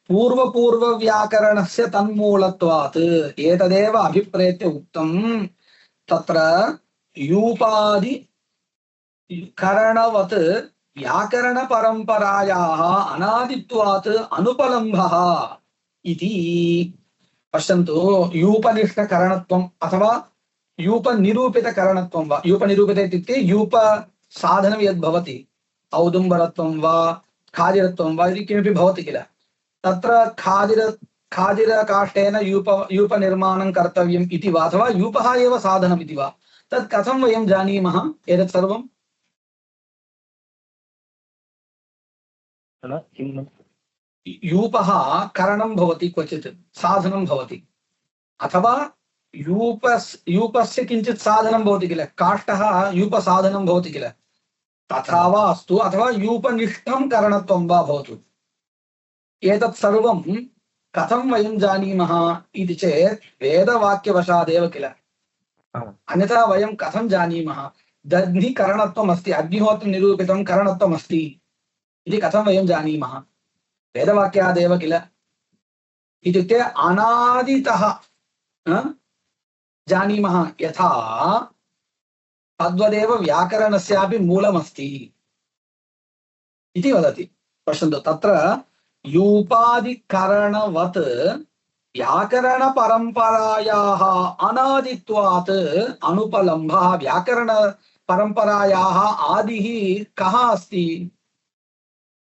पूर्वपूर्वव्याकरणस्य तन्मूलत्वात् एतदेव अभिप्रेत्य उक्तं। तत्र यूपादि करणवत् व्याकरणपरम्परायाः अनादित्वात् अनुपलम्भः इति। पश्यन्तु, यूपनिष्ठकरणत्वम् अथवा यूपनिरूपितकरणत्वं वा, यूपनिरूपित इत्युक्ते यूपसाधनं यद्भवति, औदुम्बरत्वं वा खादिरत्वं वा इति किमपि भवति किल। तत्र खादिरकाष्ठेन यूपनिर्माणं कर्तव्यम् इति वा, अथवा यूपः एव साधनम् इति वा, तत् कथं वयं जानीमः एतत् सर्वं। यूपः करणं भवति, क्वचित् साधनं भवति, अथवा यूपस्य किञ्चित् साधनं भवति किल। काष्ठः यूपसाधनं भवति किल, तथा वा अस्तु, अथवा यूपनिष्ठं करणत्वं वा भवतु। एतत् सर्वं कथं वयं जानीमः इति चेत् वेदवाक्यवशादेव किल। अन्यथा वयं कथं जानीमः। दध्नि करणत्वम् अस्ति, अग्निहोत्रनिरूपितं करणत्वम् अस्ति इति कथं वयं जानीमः। वेदवाक्यादेव किल। इत्युक्ते अनादितः जानीमः यथा, तद्वदेव व्याकरणस्यापि मूलमस्ति इति वदति। पश्यन्तु, तत्र यूपादिकरणवत् व्याकरणपरम्परायाः अनादित्वात् अनुपलम्भः। व्याकरणपरम्परायाः आदिः कः अस्ति,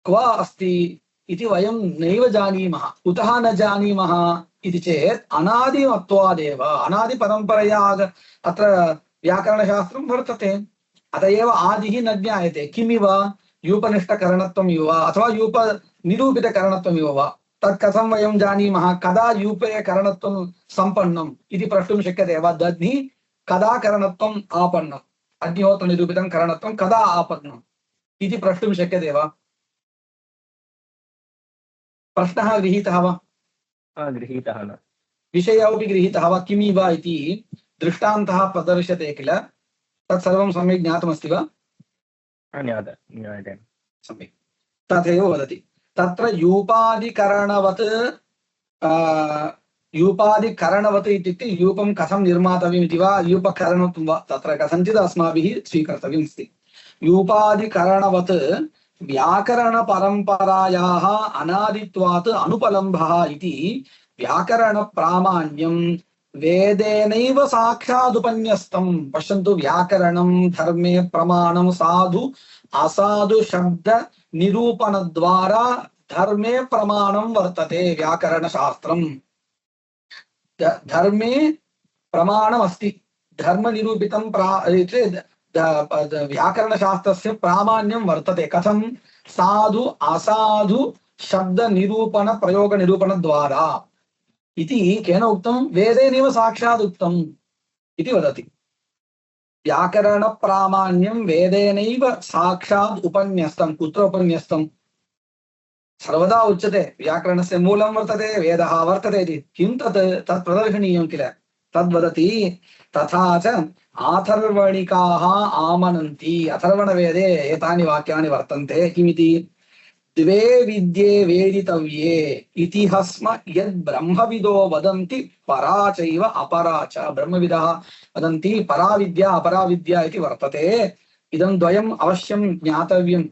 क्व अस्ति इति वयं नैव जानीमः। कुतः न जानीमः इति चेत् अनादिमत्वादेव, अनादिपरम्परया अत्र व्याकरणशास्त्रं वर्तते। अत एव आदिः न ज्ञायते। किमिव, यूपनिष्ठकरणत्वम् इव वा, अथवा यूपनिरूपितकरणत्वम् इव वा। तत् कथं वयं जानीमः। कदा यूपे करणत्वं सम्पन्नम् इति प्रष्टुं शक्यते वा। दध्नि कदा करणत्वम् आपन्नम्, अग्निहोत्रनिरूपितं करणत्वं कदा आपन्नम् इति प्रष्टुं शक्यते वा। प्रश्नः गृहीतः वा। गृहीतः न। विषयोऽपि गृहीतः वा। किमिव इति दृष्टान्तः प्रदर्श्यते किल। तत्सर्वं सम्यक् ज्ञातमस्ति वा। ज्ञायते सम्यक्। तथैव वदति, तत्र यूपादिकरणवत् यूपादिकरणवत् इत्युक्ते यूपं कथं निर्मातव्यम् इति वा, यूपकरणत्वं वा, तत्र कथञ्चित् अस्माभिः स्वीकर्तव्यम् अस्ति। यूपादिकरणवत् व्याकरणपरम्परायाः अनादित्वात् अनुपलम्भः इति व्याकरणप्रामाण्यं वेदेनैव साक्षादुपन्यस्तं। पश्यन्तु, व्याकरणं धर्मे प्रमाणं साधु असाधु शब्द निरूपणद्वारा धर्मे प्रमाणं वर्तते। व्याकरणशास्त्रं धर्मे प्रमाणमस्ति, धर्मनिरूपितं व्याकरणशास्त्रस्य प्रामाण्यं वर्तते। कथं, साधु असाधु शब्दनिरूपण प्रयोगनिरूपणद्वारा इति केन उक्तं, वेदेनैव साक्षात् उक्तम् इति वदति। व्याकरणप्रामाण्यं वेदेनैव साक्षात् उपन्यस्तं। कुत्र उपन्यस्तं। सर्वदा उच्यते व्याकरणस्य मूलं वर्तते, वेदः वर्तते इति। किं तत् प्रदर्शनीयं किल। तद्वदति। तथा च आथर्वणिकाः आमनन्ति। अथर्वणवेदे एतानि वाक्यानि वर्तन्ते। किमिति, द्वे विद्ये वेदितव्ये इति स्म यद् ब्रह्मविदो वदन्ति परा चैव अपरा च। ब्रह्मविदः वदन्ति परा विद्या अपरा विद्या इति वर्तते। इदं द्वयम् अवश्यं ज्ञातव्यम्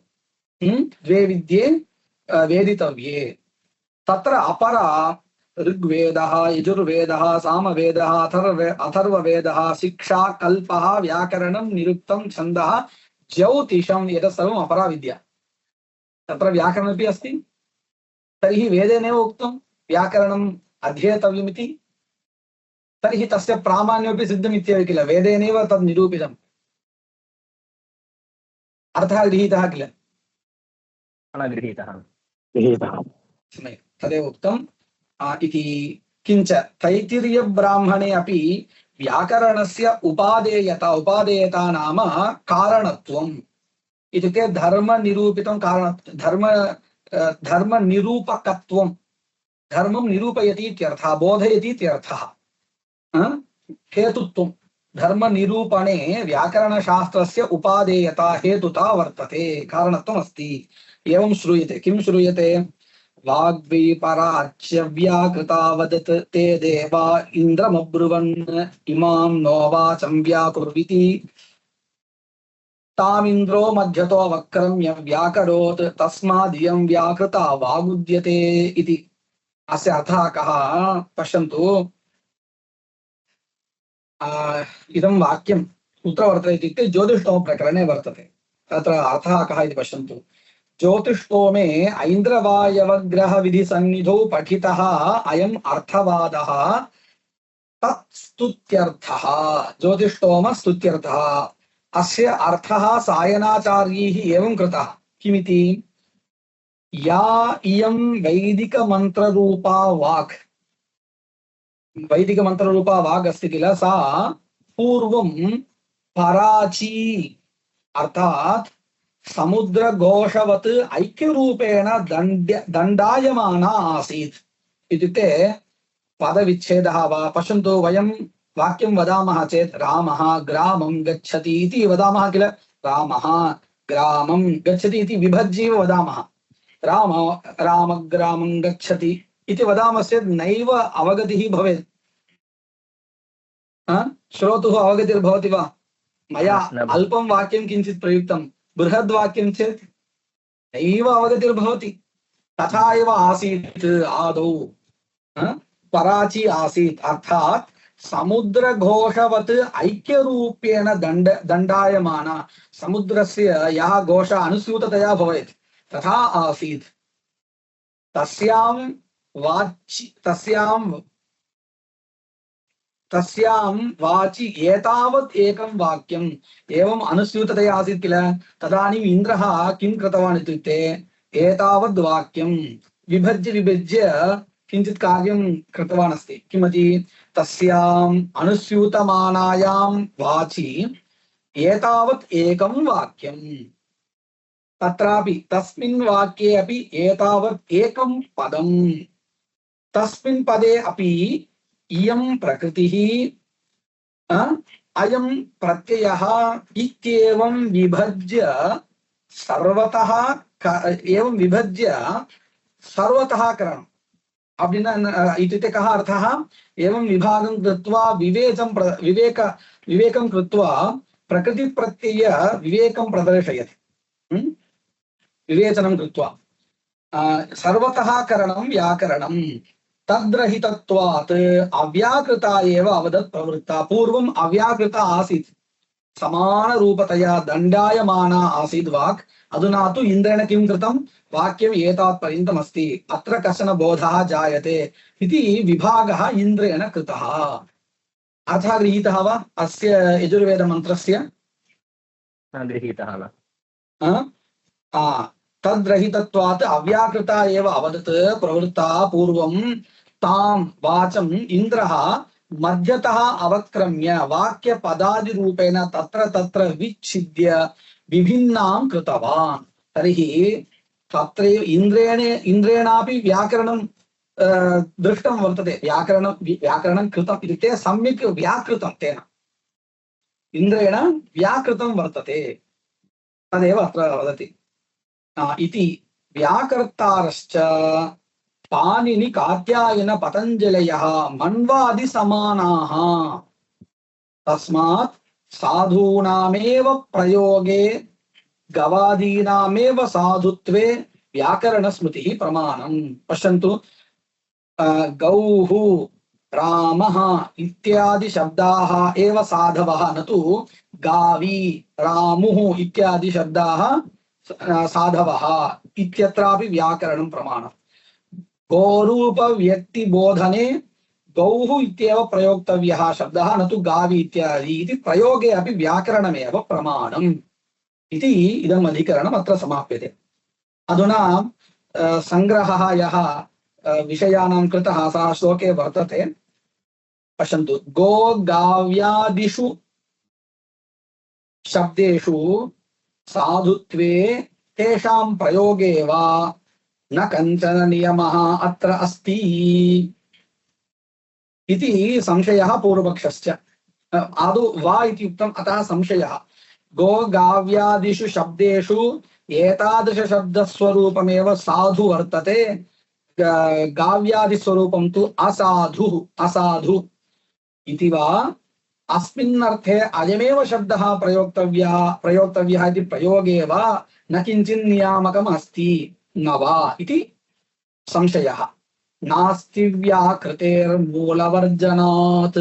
द्वे विद्ये वेदितव्ये तत्र अपरा ऋग्वेदः यजुर्वेदः सामवेदः अथर्ववेदः शिक्षा कल्पः व्याकरणं निरुक्तं छन्दः ज्योतिषं एतत् सर्वम् अपरा विद्या तत्र व्याकरणमपि अस्ति तर्हि वेदेनैव उक्तं व्याकरणम् अध्येतव्यमिति तर्हि तस्य प्रामाण्यमपि सिद्धमित्येव किल वेदेनैव तद् निरूपितम् अर्थः गृहीतः किल गृहीतः तदेव उक्तम् इति किञ्च तैत्तिरीयब्राह्मणे अपि व्याकरणस्य उपादेयता नाम कारणत्वम् इत्युक्ते धर्मनिरूपितं धर्मनिरूपकत्वं धर्मं निरूपयति इत्यर्थः बोधयति इत्यर्थः हेतुत्वं धर्मनिरूपणे व्याकरणशास्त्रस्य उपादेयता हेतुता वर्तते कारणत्वम् अस्ति एवं श्रूयते किं श्रूयते वाग्वीपराच्य व्याकृता वदत् ते देवा इन्द्रमब्रुवन् इमां नो वाचं व्याकुर्विति तामिन्द्रो मध्यतो वक्रम्य व्याकरोत् तस्मादियं व्याकृता वागुद्यते इति अस्य अर्थः कः पश्यन्तु इदं वाक्यं कुत्र वर्तते इत्युक्ते ज्योतिष्टोमप्रकरणे वर्तते तत्र अर्थः कः इति पश्यन्तु ज्योतिष्टोमे ऐन्द्रवायवग्रहविधिसन्निधौ पठितः अयम् अर्थवादः तत्स्तुत्यर्थः ज्योतिष्टोम स्तुत्यर्थः अस्य अर्थः सायणाचार्यैः एवं कृतः किमिति या इयं वैदिकमन्त्ररूपा वाक् अस्ति किल सा पूर्वं पराची अर्थात् समुद्रघोषवत् ऐक्यरूपेण दण्डायमाना आसीत् इत्युक्ते पदविच्छेदः वा पश्यन्तु वयं वाक्यं वदामः चेत् रामः ग्रामं गच्छति इति वदामः किल रामः ग्रामं गच्छति इति विभज्य वदामः रामग्रामं गच्छति इति वदामश्चेत् नैव अवगतिः भवेत् श्रोतुः अवगतिर्भवति वा मया अल्पं वाक्यं किञ्चित् प्रयुक्तं बृहद्वाक्यं चेत् नैव अवगतिर्भवति तथा एव आसीत् आदौ पराची आसीत् अर्थात् समुद्रघोषवत् ऐक्यरूपेण दण्डायमाना समुद्रस्य यः घोषः अनुस्यूततया भवेत् तथा आसीत् तस्यां वाचि एतावत् एकं वाक्यम् एवं अनुस्यूततया आसीत् किल तदानीम् इन्द्रः किं कृतवान् इत्युक्ते एतावद् वाक्यं विभज्य किञ्चित् कार्यं कृतवान् अस्ति किमिति तस्याम् अनुस्यूतमानायां वाचि एतावत् एकं वाक्यं तत्रापि तस्मिन् वाक्ये अपि एतावत् एकं पदं तस्मिन् पदे अपि इयं प्रकृतिः अयं प्रत्ययः इत्येवं विभज्य सर्वतः करणम् அப்படின்னா इत्युक्ते कः अर्थः एवं विभागं कृत्वा विवेकं कृत्वा प्रकृतिप्रत्यय विवेकं प्रदर्शयति विवेचनं कृत्वा सर्वतः करणं व्याकरणं तद्रहितत्वात् अव्याकृता एव अवदत् प्रवृत्ता पूर्वम् अव्याकृता आसीत् समानरूपतया दण्डायमाना आसीत् वाक् अधुना तु इन्द्रेण किं कृतं वाक्यम् एतावत् पर्यन्तम् अस्ति अत्र कश्चन बोधः जायते इति विभागः इन्द्रेण कृतः अर्थः गृहीतः वा अस्य यजुर्वेदमन्त्रस्य गृहीतः वा तद्रहितत्वात् अव्याकृता एव अवदत् प्रवृत्ता पूर्वं तां वाचम् इन्द्रः मध्यतः अवक्रम्य वाक्यपदादिरूपेण तत्र विच्छिद्य विभिन्नां कृतवान् तर्हि तत्र इन्द्रेणापि व्याकरणं दृष्टं वर्तते व्याकरणं कृतम् इत्युक्ते सम्यक् व्याकृतं तेन इन्द्रेण व्याकृतं वर्तते तदेव अत्र वदति इति व्याकर्तारश्च पाणिनि कात्यायन पतञ्जलयः मन्वादि समानाः तस्मात् साधूनामेव प्रयोगे गवादीनामेव साधुत्वे व्याकरणस्मृतिः प्रमाणम्। पश्यन्तु, गौः, रामः इत्यादि शब्दाः एव साधवः, न तु गावी, रामुः इत्यादि शब्दाः साधवः इत्यत्रापि व्याकरणं प्रमाणम्। गोरूप व्यक्ति बोधने गौः इत्येव प्रयोक्तव्यः शब्दः, न तु गावी इत्यादि इति प्रयोगे अपि व्याकरणमेव प्रमाणम् इति इदम् अधिकरणम् अत्र समाप्यते। अधुना संग्रहः यः विषयाणां कृतः सः श्लोके वर्तते। पश्यन्तु, गो गाव्यादिषु शब्देषु साधुत्वे तेषां प्रयोगे वा न कञ्चन नियमः अत्र अस्ति इति संशयः पूर्वपक्षस्य। आदौ वा इति उक्तम्, अतः संशयः। गो गाव्यादिषु शब्देषु एतादृशशब्दस्वरूपमेव साधु वर्तते, गाव्यादिस्वरूपं तु असाधु इति वा, अस्मिन्नर्थे अयमेव शब्दः प्रयोक्तव्यः इति प्रयोगे वा न किञ्चित् नियामकम् अस्ति न वा इति संशयः। नास्ति व्याकृतेर्मूलवर्जनात्,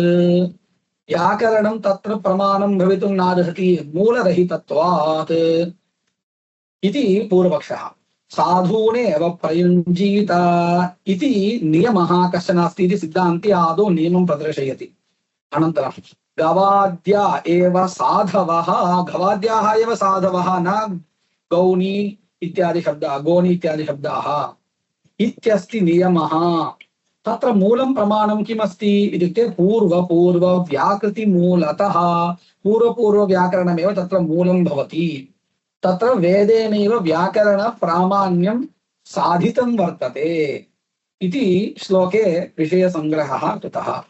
व्याकरणं तत्र प्रमाणं भवितुं नार्हति मूलरहितत्वात् इति पूर्वपक्षः। साधूनेव प्रयुञ्जीत इति नियमः कश्चन अस्ति इति सिद्धान्ती आदौ नियमं प्रदर्शयति। अनन्तरं गवाद्या एव साधवः, गवाद्याः एव साधवः, न गौनी इत्यादि शब्दाः, गोनी इत्यादि शब्दाः इत्यस्ति नियमः। तत्र मूलं प्रमाणं किमस्ति इत्युक्ते पूर्व व्याकृति मूलतः पूर्व व्याकरणमेव तत्र मूलं भवति। तत्र वेदेनैव व्याकरण प्रामाण्यं साधितं वर्तते इति श्लोके विषयसंग्रहः कृतः।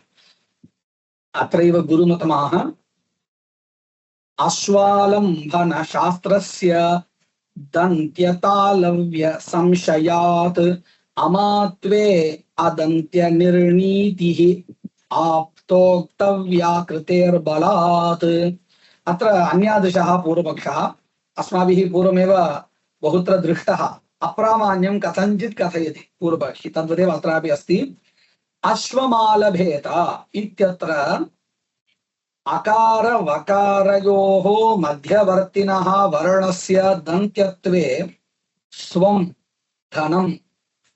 अत्रैव गुरुमतमाः अश्वालम्बन शास्त्रस्य दन्त्यतालव्य संशयात् अमात्वे अदन्त्य निर्णीतिः आप्तोक्तव्याकृतेर्बलात्। अत्र अन्यादृशः पूर्वपक्षः अस्माभिः पूर्वमेव बहुत्र दृष्टः। अप्रामाण्यं कथञ्चित् कथयति पूर्वपक्षी, तद्वदेव अत्रापि अस्ति। अश्वमालभेत इत्यत्र अकार वकारयोः मध्यवर्तिनः वर्णस्य दन्त्यत्वे स्वं धनं।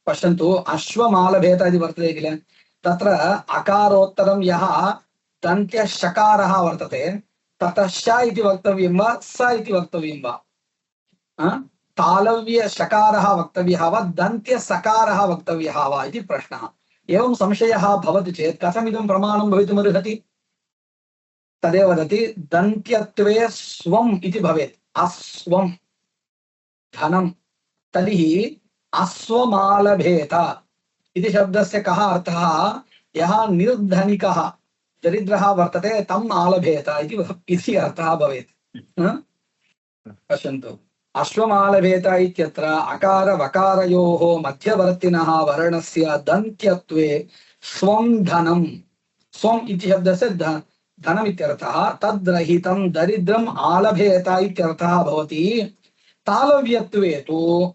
पश्यन्तु, अश्वमालभेत इति वर्तते किल, तत्र अकारोत्तरं यः दन्त्यशकारः वर्तते ततः श इति वक्तव्यं वा स इति वक्तव्यं वा, तालव्यशकारः वक्तव्यः वा दन्त्यसकारः वक्तव्यः वा इति प्रश्नः। एवं संशयः भवति चेत् कथमिदं प्रमाणं भवितुमर्हति? तदेव वदति, दन्त्यत्वे स्वम् इति भवेत्, अस्वं धनं। तर्हि अश्वमालभेत इति शब्दस्य कः अर्थः? यः निर्धनिकः दरिद्रः वर्तते तम् आलभेत इति अर्थः भवेत्। पश्यन्तु, अश्वमालभेत इत्यत्र अकार वकारयोः मध्यवर्तिनः वर्णस्य दन्त्यत्वे स्वं धनं, स्वम् इति शब्दस्य धनम् इत्यर्थः, तद्रहितं दरिद्रम् आलभेत इत्यर्थः भवति। तालव्यत्वे तु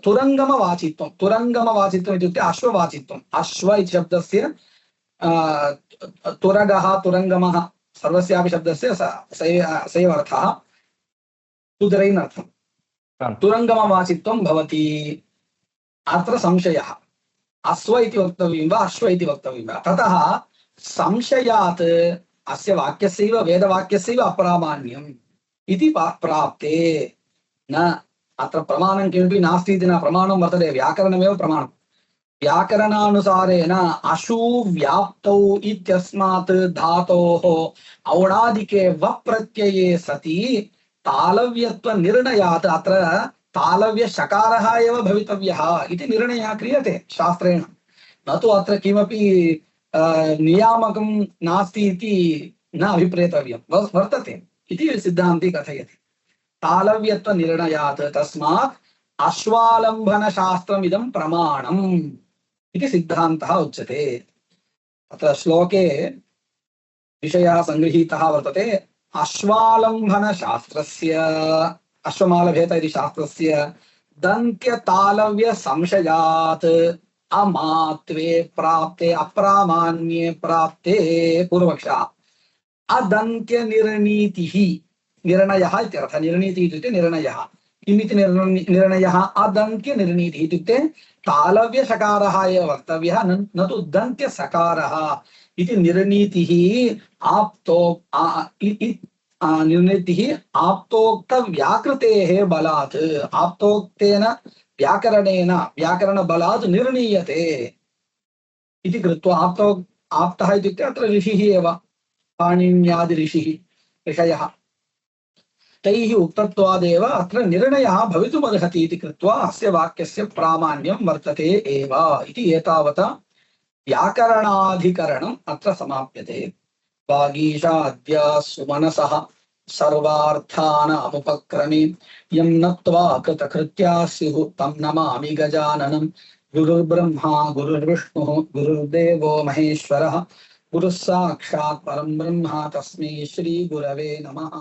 तुरङ्गमवाचित्वं, तुरङ्गमवाचित्वम् इत्युक्ते अश्ववाचित्वम्। अश्व इति शब्दस्य तुरगः तुरङ्गमः सर्वस्यापि शब्दस्य सैव अर्थः, तुदरैन् अर्थं तुरङ्गमवाचित्वं भवति। अत्र संशयः, अश्व इति वक्तव्यं वा अश्व इति वक्तव्यं वा? ततः संशयात् अस्य वाक्यस्यैव वेदवाक्यस्यैव अप्रामाण्यम् इति प्राप्ते। न अत्र प्रमाणं किमपि नास्ति इति न, प्रमाणं वर्तते व्याकरणमेव प्रमाणं। व्याकरणानुसारेण अशु व्याप्तौ इत्यस्मात् धातोः औणादिके वप् प्रत्यये सति तालव्यत्व निर्णयात् अत्र तालव्यशकारः एव भवितव्यः इति निर्णयः क्रियते शास्त्रेण, न तु अत्र किमपि नियामकं नास्ति इति न अभिप्रेतव्यं, वर्तते इति सिद्धान्ती कथयति। तालव्यत्व निर्णयात् तस्मात् अश्वालम्बनशास्त्रमिदं प्रमाणम् इति सिद्धान्तः उच्यते। अत्र श्लोके विषयः सङ्गृहीतः वर्तते। अश्वालम्बनशास्त्रस्य अश्वमालभेद इति शास्त्रस्य दन्त्यतालव्य संशयात् अमात्वे प्राप्ते अप्रामाण्ये प्राप्ते पूर्वपक्षः अदन्त्य निर्णीतिः निर्णयः इत्यर्थः निर्णीतिः इत्युक्ते निर्णयः किमिति निर्णयः अदन्त्य निर्णीतिः इत्युक्ते तालव्य सकारः एव वक्तव्यः न तु दन्त्य सकारः इति निर्णीतिः आप्तो निर्णीतिः आप्तोक्त व्याकृतेः बलात् आप्तोक्तेन व्याकरणेन व्याकरण बलात् निर्णीयते इति कृत्वा आप्तः इत्युक्ते अत्र ऋषिः एव पाणिन्यादि ऋषयः तैः उक्तत्वादेव अत्र निर्णयः भवितुमर्हति इति कृत्वा अस्य वाक्यस्य प्रामाण्यं वर्तते एव इति एतावता व्याकरणाधिकरणम् अत्र समाप्यते। वागीशाद्या सुमनसः सर्वार्थानामुपक्रमे यं नत्वा कृतकृत्याः स्युः तं नमामि गजाननं। गुरुर्ब्रह्मा गुरुर्विष्णुः गुरुर्देवो महेश्वरः गुरुः साक्षात् परं ब्रह्म तस्मै श्री गुरवे नमः।